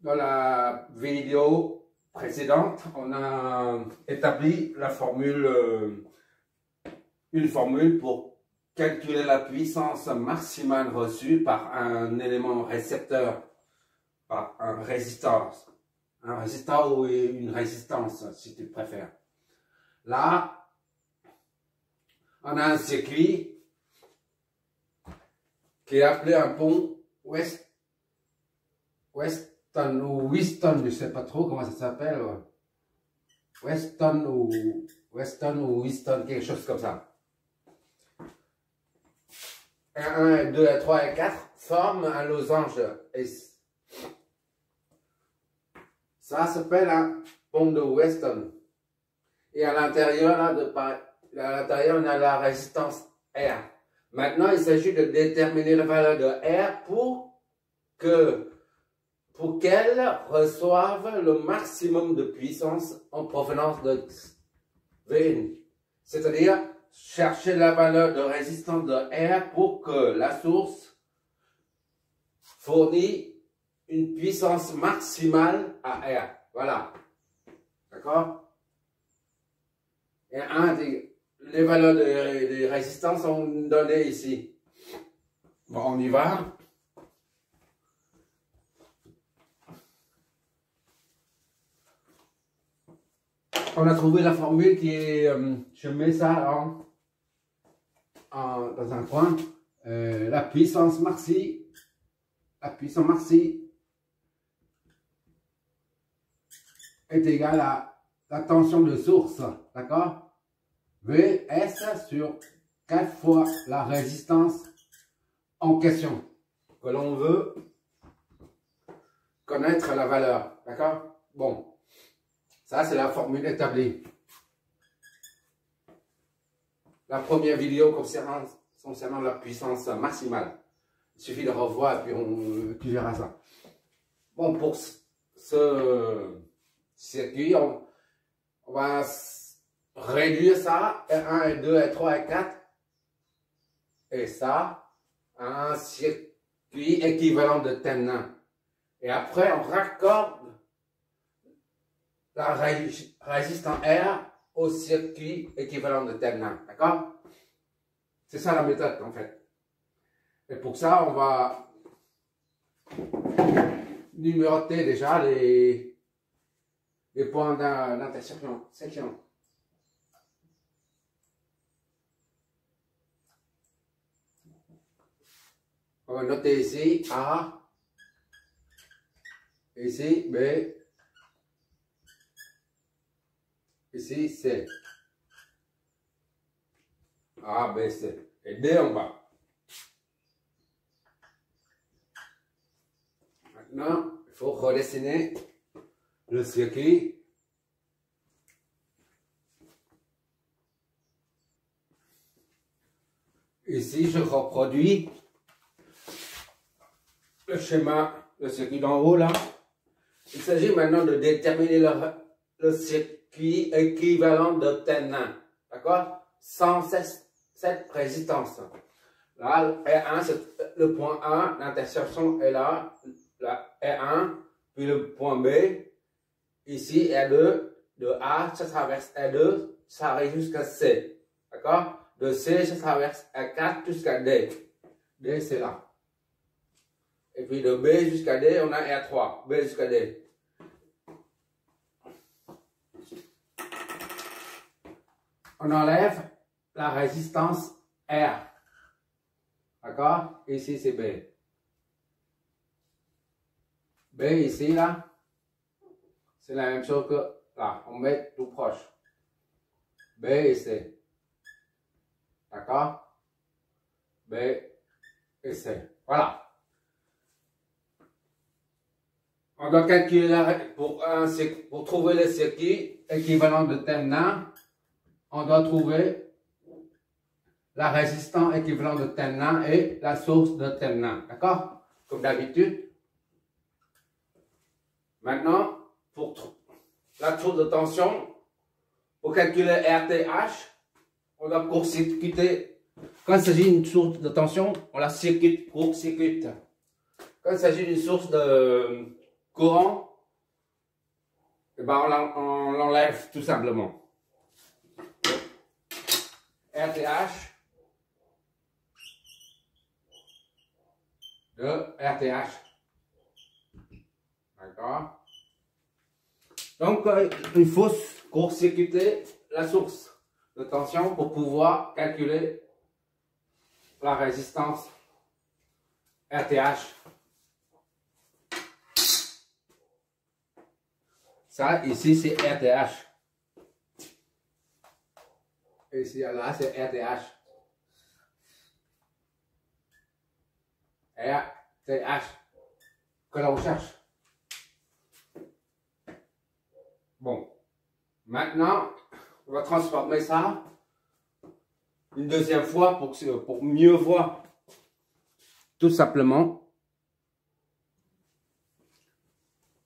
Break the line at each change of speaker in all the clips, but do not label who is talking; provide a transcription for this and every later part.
Dans la vidéo précédente, on a établi la formule, une formule pour calculer la puissance maximale reçue par un élément récepteur, par un résisteur ou une résistance si tu préfères. Là, on a un circuit qui est appelé un pont Weston ou Weston, je ne sais pas trop comment ça s'appelle. Weston ou Weston, quelque chose comme ça. 1, 2, 3 et 4 forment un losange. Et ça s'appelle un pont de Weston. Et à l'intérieur, on a la résistance R. Maintenant, il s'agit de déterminer la valeur de R pour qu'elle reçoive le maximum de puissance en provenance de Vn. C'est-à-dire chercher la valeur de résistance de R pour que la source fournisse une puissance maximale à R. Voilà. D'accord? Et les valeurs de résistance sont données ici. Bon, on y va. On a trouvé la formule qui est, je mets ça dans un coin, la puissance maxi est égale à la tension de source, d'accord? Vs sur 4 fois la résistance en question, que l'on veut connaître la valeur, d'accord? Bon, ça c'est la formule établie. La première vidéo concernant la puissance maximale. Il suffit de revoir et puis tu verras ça. Bon, pour ce circuit, on va réduire ça, R1, R2, R3, R4, et ça, à un circuit équivalent de Thevenin. Et après, on raccorde la résistance R au circuit équivalent de Thevenin. D'accord? C'est ça la méthode, en fait. Et pour ça, on va numéroter déjà les points d'intersection. On va noter ici A, ici B, ici C. A, B, C. Et D en bas. Maintenant, il faut redessiner le circuit. Ici, je reproduis le schéma, le circuit d'en haut là. Il s'agit maintenant de déterminer le circuit équivalent de Thevenin. D'accord? Sans cette résistance. Là, R1, c'est le point A, l'intersection est là, la R1, puis le point B, ici R2, de A, ça traverse R2, ça arrive jusqu'à C. D'accord? De C, ça traverse R4 jusqu'à D. D, c'est là. Et puis de B jusqu'à D, on a R3. B jusqu'à D. On enlève la résistance R. D'accord? Ici, c'est B. B ici, là, c'est la même chose que là. On met tout proche. B et C. D'accord? B et C. Voilà. On doit calculer pour trouver le circuit équivalent de Thevenin. On doit trouver la résistance équivalente de Thevenin et la source de Thevenin. D'accord? Comme d'habitude. Maintenant, pour la source de tension, pour calculer RTH, on doit court-circuiter. Quand il s'agit d'une source de tension, on la court-circuite. Quand il s'agit d'une source de courant, et ben on l'enlève tout simplement. RTH de RTH. D'accord? Donc, il faut court-circuiter la source de tension pour pouvoir calculer la résistance RTH. Ça, ici, c'est RTH. Et ici, là, c'est RTH. RTH. Que l'on cherche. Bon. Maintenant, on va transformer ça une deuxième fois pour mieux voir. Tout simplement,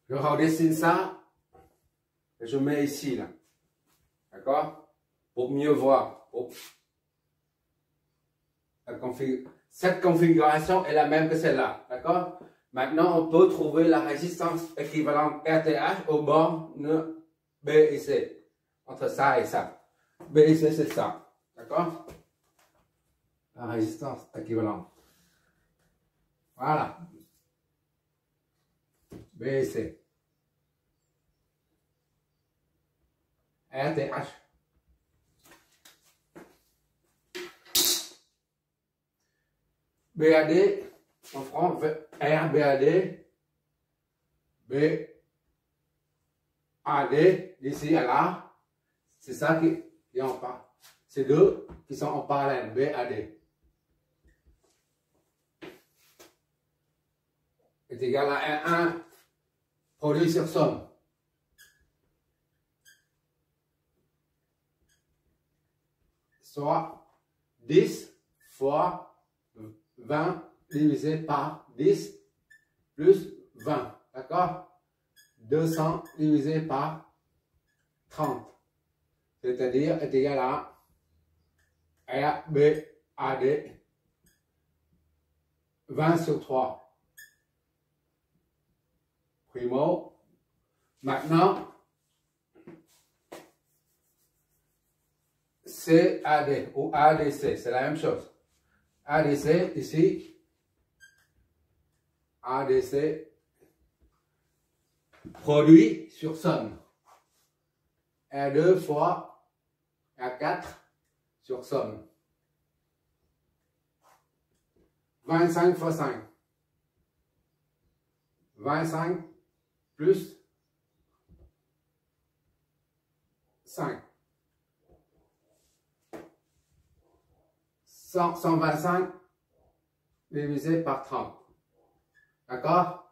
je redessine ça et je mets ici, là. D'accord? Pour mieux voir. Cette configuration est la même que celle-là. D'accord? Maintenant, on peut trouver la résistance équivalente RTH au bord de B et C. Entre ça et ça. B et C, c'est ça. D'accord? La résistance équivalente. Voilà. B et C. RTH. BAD, on prend RBAD, BAD, d'ici à là, c'est ça qui est en parallèle. C'est deux qui sont en parallèle, BAD. Est égal à R1 produit sur somme. Soit 10 fois 20 divisé par 10 plus 20. D'accord? 200 divisé par 30. C'est-à-dire est égal à RBAD 20 sur 3. Primo. Maintenant, CAD ou ADC, c'est la même chose. ADC ici, ADC, produit sur somme. R2 fois R4 sur somme. 25 fois 5. 25 plus 5. 125 divisé par 30. D'accord?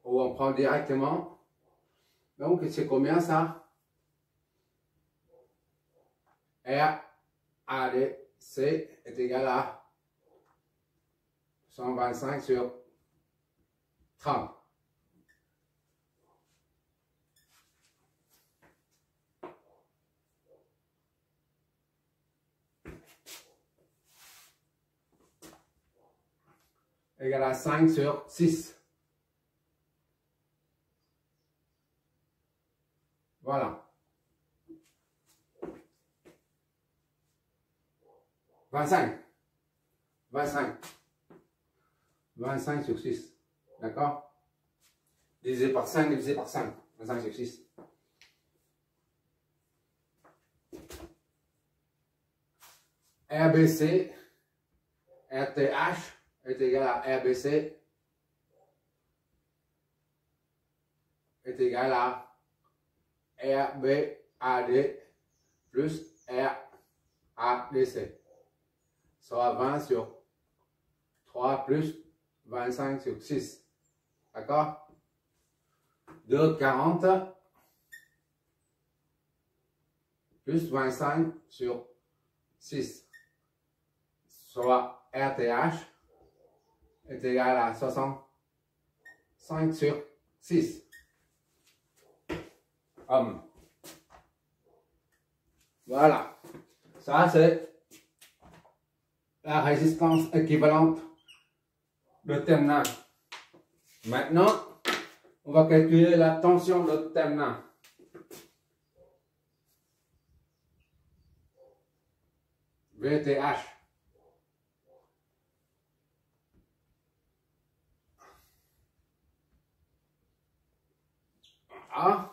Ou on prend directement. Donc, c'est combien ça? R AD C est égal à 125 sur 30. Égal à 5 sur 6. Voilà. 25. 25. 25 sur 6. D'accord? Divisé par 5, divisé par 5. 25 sur 6. RBC, RTH est égal à RBC est égal à RBAD plus RADC. Soit 20 sur 3 plus 25 sur 6. D'accord? 2,40 plus 25 sur 6. Soit RTH est égal à 65 sur 6. Voilà. Ça, c'est la résistance équivalente de Thermin. Maintenant, on va calculer la tension de Thermin. VTH. Ah.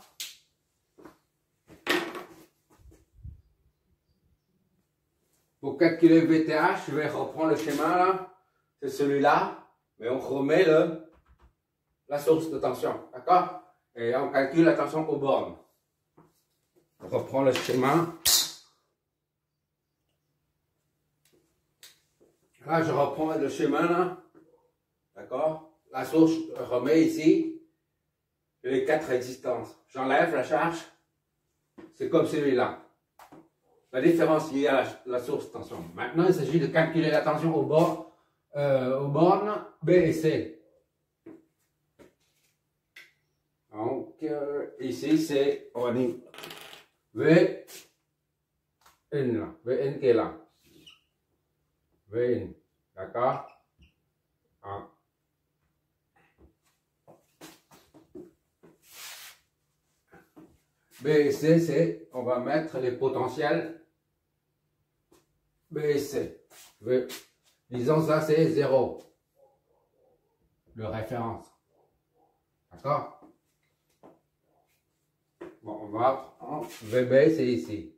Pour calculer VTH, je vais reprendre le schéma là. C'est celui-là. Mais on remet la source de tension. D'accord? Et on calcule la tension aux bornes. On reprend le schéma. Là, je reprends le schéma là. D'accord? La source, je remets ici. Les 4 résistances. J'enlève la charge. C'est comme celui-là. La différence liée à la source de tension. Maintenant, il s'agit de calculer la tension aux bornes B et C. Donc, ici, c'est, on va dire, V1 là. V1 qui est là. V1. D'accord? Ah. B et C, c'est, on va mettre les potentiels B et C. V. Disons ça, c'est 0. De référence. D'accord? Bon, on va prendre VB, c'est ici.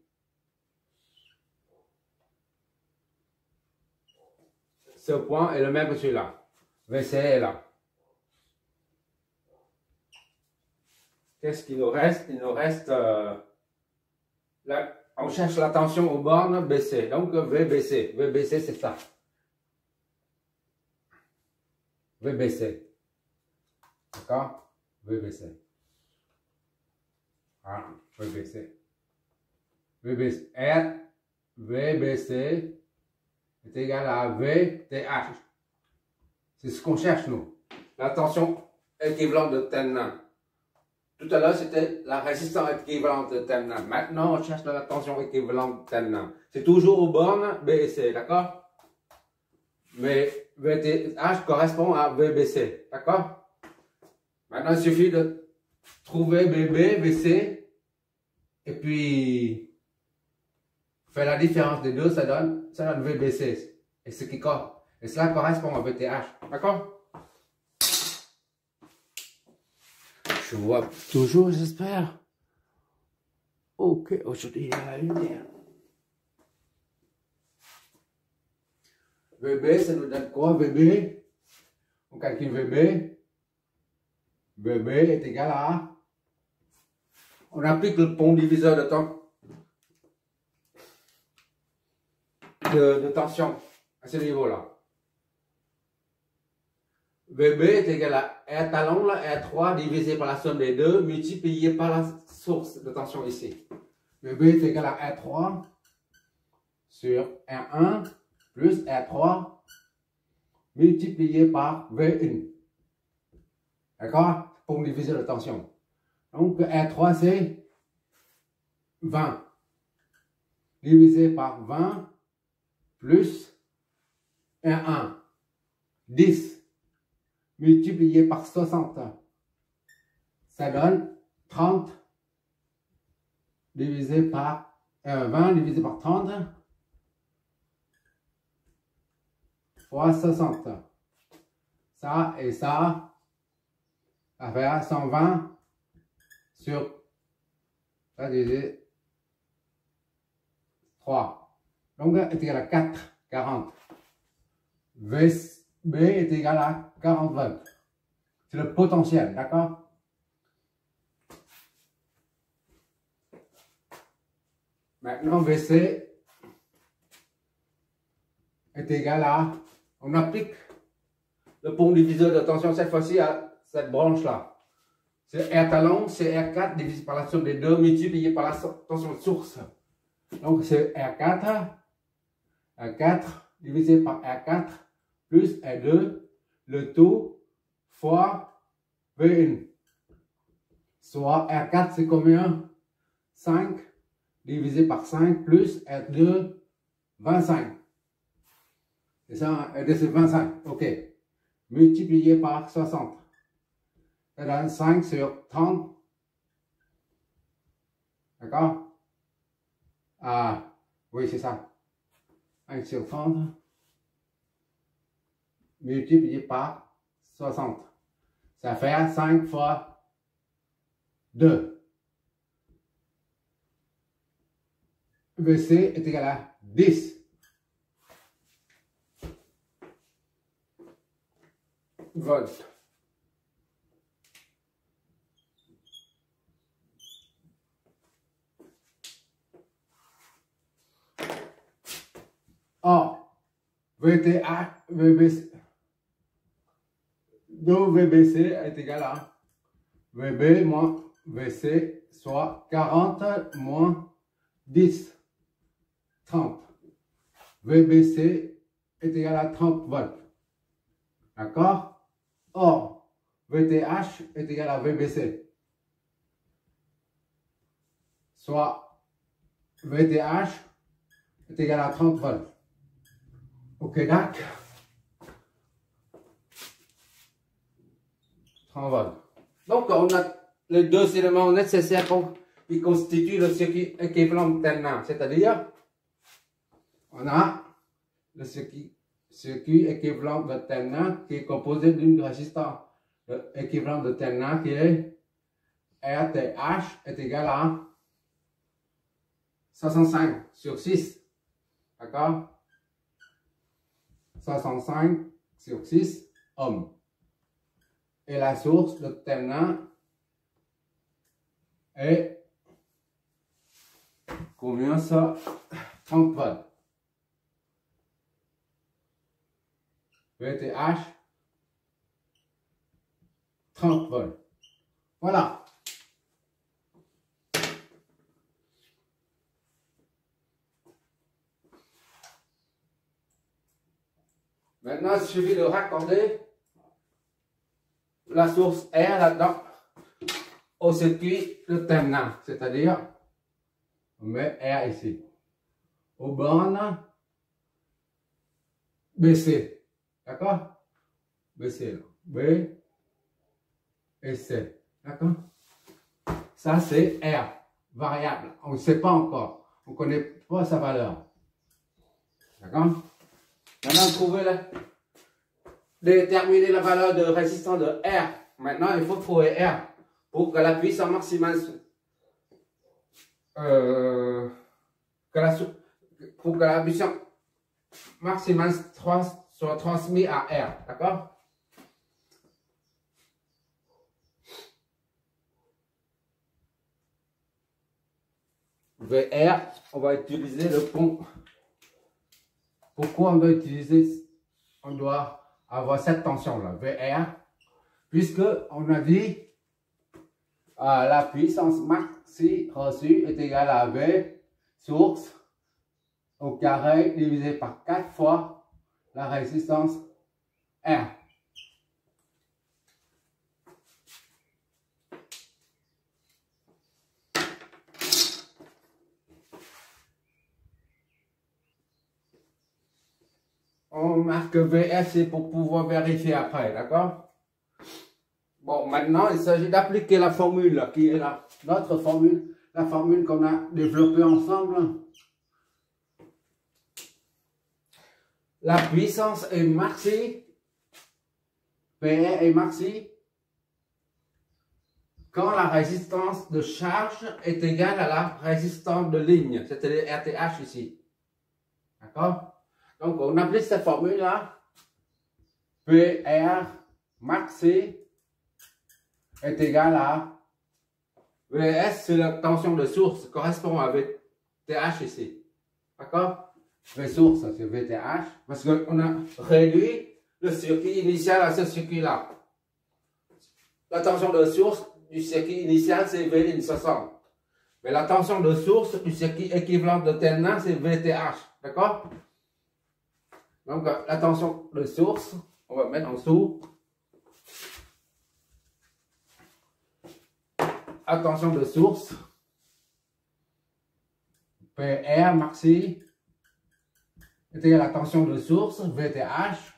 Ce point est le même que celui-là. VC est là. Qu'est-ce qu'il nous reste? Il nous reste... on cherche la tension aux bornes BC. Donc VBC. VBC, c'est ça. VBC. D'accord? VBC. Voilà, VBC. VBC. R, VBC est égal à VTH. C'est ce qu'on cherche, nous. La tension équivalente de Thermin. Tout à l'heure, c'était la résistance équivalente de Thermin. Maintenant, on cherche la tension équivalente de Thermin. C'est toujours aux bornes B et C, d'accord? Mais VTH correspond à VBC, d'accord? Maintenant, il suffit de trouver BB, VC, et puis faire la différence des deux, ça donne VBC. Et cela correspond à VTH, d'accord? Je vois toujours, j'espère. Ok, aujourd'hui il y a la lumière. VB, ça nous donne quoi? VB, on calcule VB. VB est égal à... On applique le pont diviseur de temps. De tension à ce niveau-là. VB est égal à R talon, là, R3 divisé par la somme des deux, multiplié par la source de tension ici. VB est égal à R3 sur R1 plus R3 multiplié par V1. D'accord? Pour diviser la tension. Donc R3 c'est 20 divisé par 20 plus R1 10 multiplié par 60, ça donne 30 divisé par 20 divisé par 30 fois 60. Ça et ça fait 120 sur ça divisé 3. Donc est égal à 4, 40. B est égal à 40 volts. C'est le potentiel, d'accord? Maintenant, VC est égal à... On applique le pont diviseur de tension cette fois-ci à cette branche-là. C'est R talon, c'est R4 divisé par la somme des deux multiplié par la tension de source. Donc c'est R4 divisé par R4 plus R2, le tout fois V1. Soit R4 c'est combien? 5 divisé par 5 plus R2, 25. C'est ça, R2 c'est 25, ok. multiplié par 60. Ça donne 5 sur 30. D'accord? Ah, oui, c'est ça. 5 sur 30 multiplié par 60. Ça fait 5 fois 2. VC est égal à 10. Volts. Or, VTH, VBC, VBC est égal à VB moins VC, soit 40 moins 10, 30. VBC est égal à 30 volts. D'accord? Or, VTH est égal à VBC. Soit VTH est égal à 30 volts. Ok, d'accord. 30 volts. Donc, on a les deux éléments nécessaires qui constituent le circuit équivalent terminal. C'est-à-dire, on a le circuit équivalent de terminal qui est composé d'une résistance. Le équivalent de terminal qui est RTH est égal à 65 sur 6. D'accord? 65 sur 6 ohms. Et la source de terminal est combien ça? 30 volts. VTH 30 volts. Voilà. Maintenant, il suffit de raccorder la source R là-dedans au circuit de terminal. C'est-à-dire, on met R ici. Aux bornes BC. D'accord? BC. Là. B et C. D'accord? Ça, c'est R. Variable. On ne sait pas encore. On ne connaît pas sa valeur. D'accord? Maintenant, déterminer la valeur de résistance de R. Maintenant, il faut trouver R pour que la puissance maximale pour que la puissance maximale soit transmise à R. D'accord? VR, on va utiliser le pont. Pourquoi on doit avoir cette tension-là, VR, puisque on a dit la puissance maxi reçue est égale à V source au carré divisé par 4 fois la résistance R. On marque VF, c'est pour pouvoir vérifier après, d'accord? Bon, maintenant, il s'agit d'appliquer la formule qui est là. Notre formule, la formule qu'on a développée ensemble. La puissance est maxi, PR est maxi, quand la résistance de charge est égale à la résistance de ligne, c'est-à-dire RTH ici. D'accord? Donc, on applique cette formule-là. PR maxi est égal à VS, c'est la tension de source, correspond à VTH ici. D'accord? V source, c'est VTH, parce qu'on a réduit le circuit initial à ce circuit-là. La tension de source du circuit initial, c'est V 60. Mais la tension de source du circuit équivalent de terminal, c'est VTH. D'accord? Donc, la tension de source, on va mettre en dessous. Attention de source. PR maxi est égal à la tension de source, VTH,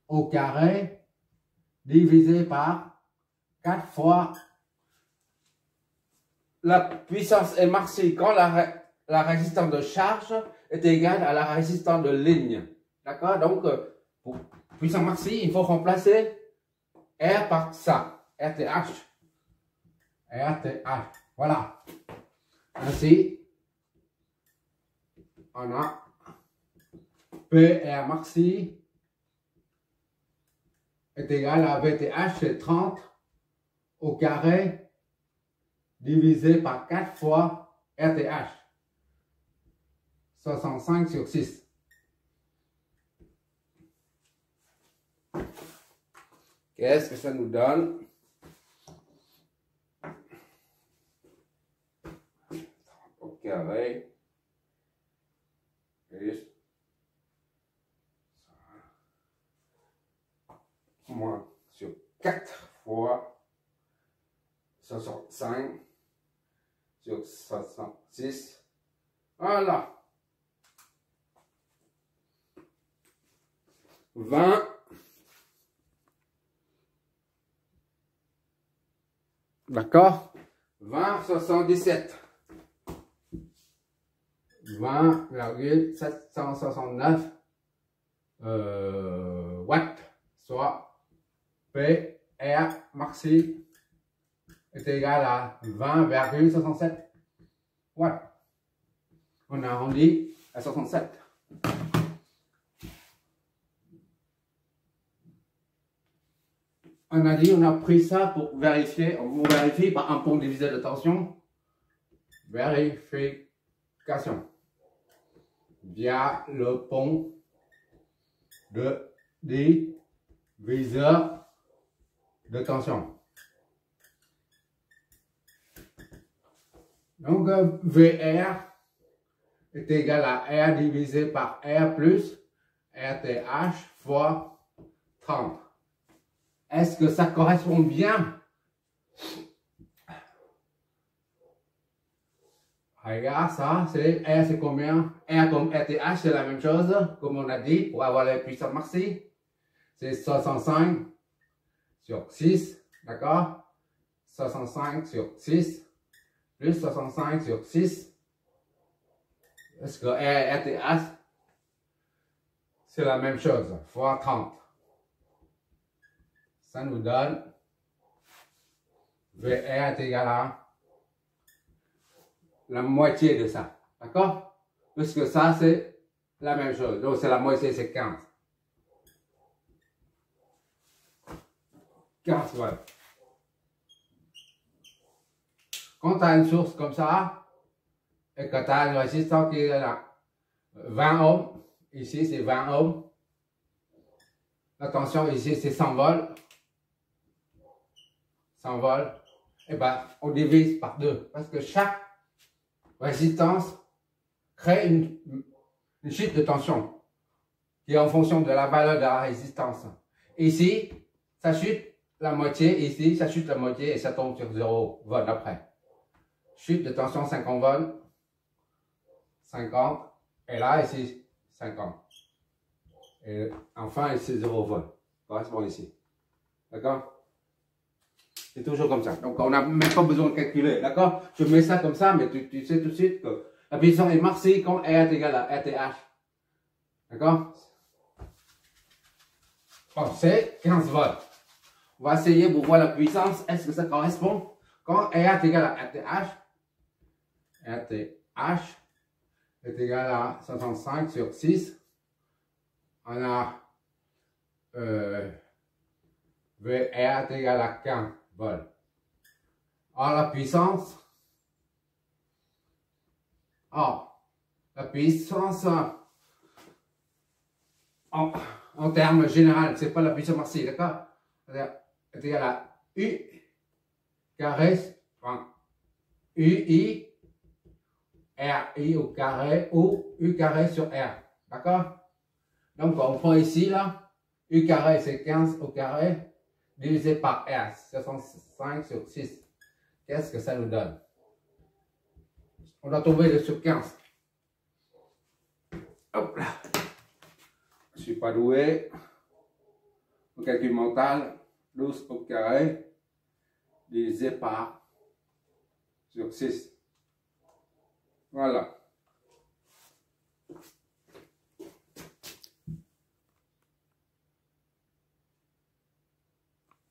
au carré divisé par 4 fois la puissance émargée quand la résistance de charge est égale à la résistance de ligne. D'accord? Donc, pour puissance maxi, il faut remplacer R par ça. RTH. RTH. Voilà. Ainsi, on a PR maxi est égal à VTH, c'est 30 au carré divisé par 4 fois RTH. 65 sur 6. Qu'est-ce que ça nous donne? Au carré plus moins sur 4 fois 65 sur 66. Voilà. 20. D'accord? 20,77. 20,769 watts, soit PR maxi est égal à 20,67 watts. On a arrondi à 67. On a dit, on a pris ça pour vérifier, on vérifie par un pont divisé de tension. Vérification. Via le pont de diviseur de tension. Donc, VR est égal à R divisé par R plus RTH fois 30. Est-ce que ça correspond bien? Regarde ça, c'est R, c'est combien? R comme RTH, c'est la même chose, comme on a dit, pour avoir la puissance maxi. C'est 65 sur 6, d'accord? 65 sur 6, plus 65 sur 6. Est-ce que R, RTH, c'est la même chose, fois 30. Ça nous donne VR est égal à la moitié de ça. D'accord? Puisque ça, c'est la même chose. Donc, c'est la moitié, c'est 15. 15 volts. Quand tu as une source comme ça, et que tu as une résistance qui est là, 20 ohms, ici c'est 20 ohms. La tension ici c'est 100 volts. 100 volts. Et bien, on divise par 2. Parce que chaque résistance crée une chute de tension qui est en fonction de la valeur de la résistance. Ici, ça chute la moitié, ici, ça chute la moitié et ça tombe sur 0 volts après. Chute de tension 50 volts, 50, et là, ici, 50. Et enfin, ici, 0 volts. Correspond ici. D'accord? C'est toujours comme ça. Donc, on n'a même pas besoin de calculer. D'accord? Je mets ça comme ça, mais tu sais tout de suite que la puissance est maxi quand R est égal à RTH. D'accord? Bon, c'est 15 volts. On va essayer pour voir la puissance. Est-ce que ça correspond? Quand R est égal à RTH, RTH est égal à 65 sur 6. On a VR est égal à 15 volts. Alors la puissance, en termes général, c'est pas la puissance maxi, d'accord? Est égal à U carré, enfin, UI, RI au carré ou U carré sur R, d'accord? Donc on prend ici là, U carré c'est 15 au carré, divisé par R, 65 sur 6. Qu'est-ce que ça nous donne? On doit trouver le sur 15. Hop là. Je ne suis pas doué. au calcul mental, 12 au carré divisé par sur 6. Voilà.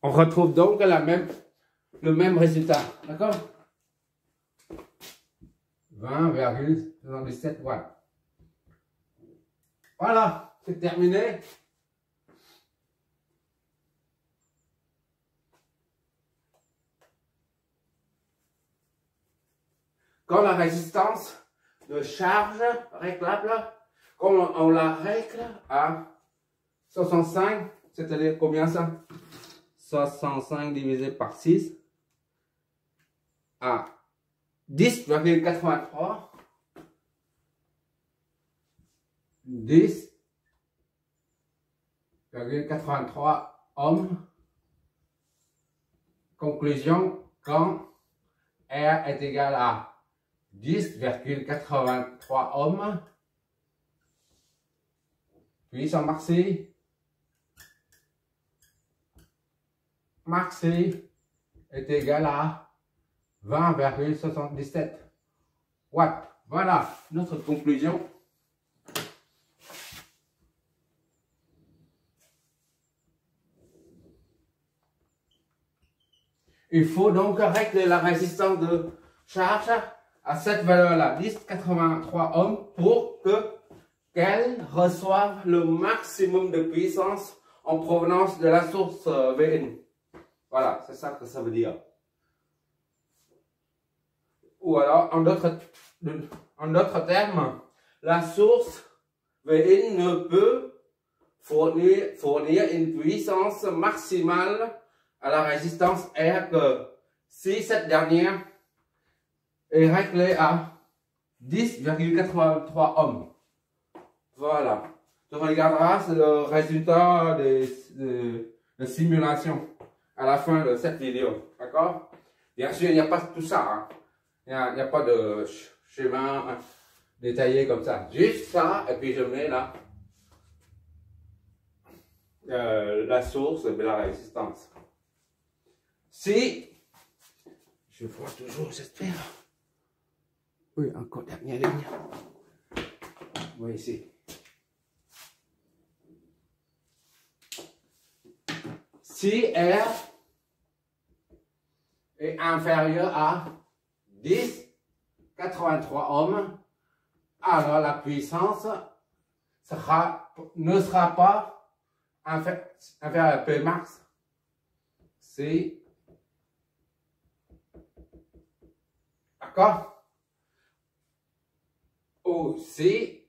On retrouve donc le même résultat. D'accord? 20,77 watts. Voilà, c'est terminé. Quand la résistance de charge réglable, comme on la règle à 65, c'est-à-dire combien ça? 65 divisé par 6 à 10,83. 10,83 ohms. Conclusion, quand R est égal à 10,83 ohms, puissance maxi est égal à 20,77 watts. Voilà notre conclusion. Il faut donc régler la résistance de charge à cette valeur-là, 10,83 ohms, pour qu'elle reçoive le maximum de puissance en provenance de la source VN. Voilà, c'est ça que ça veut dire. Ou alors, en d'autres termes, la source VN ne peut fournir une puissance maximale à la résistance R que si cette dernière est réglée à 10,83 ohms. Voilà. Tu regarderas le résultat de simulation à la fin de cette vidéo. D'accord? Bien sûr, il n'y a pas tout ça. Hein. Il n'y a pas de schéma détaillé comme ça. Juste ça, et puis je mets là la source de la résistance. Si je vois toujours, j'espère. Oui, encore dernière ligne. Oui, ici. Si R est inférieur à 10,83 ohms, alors la puissance ne sera pas inférieure à P max. C'est d'accord? Aussi,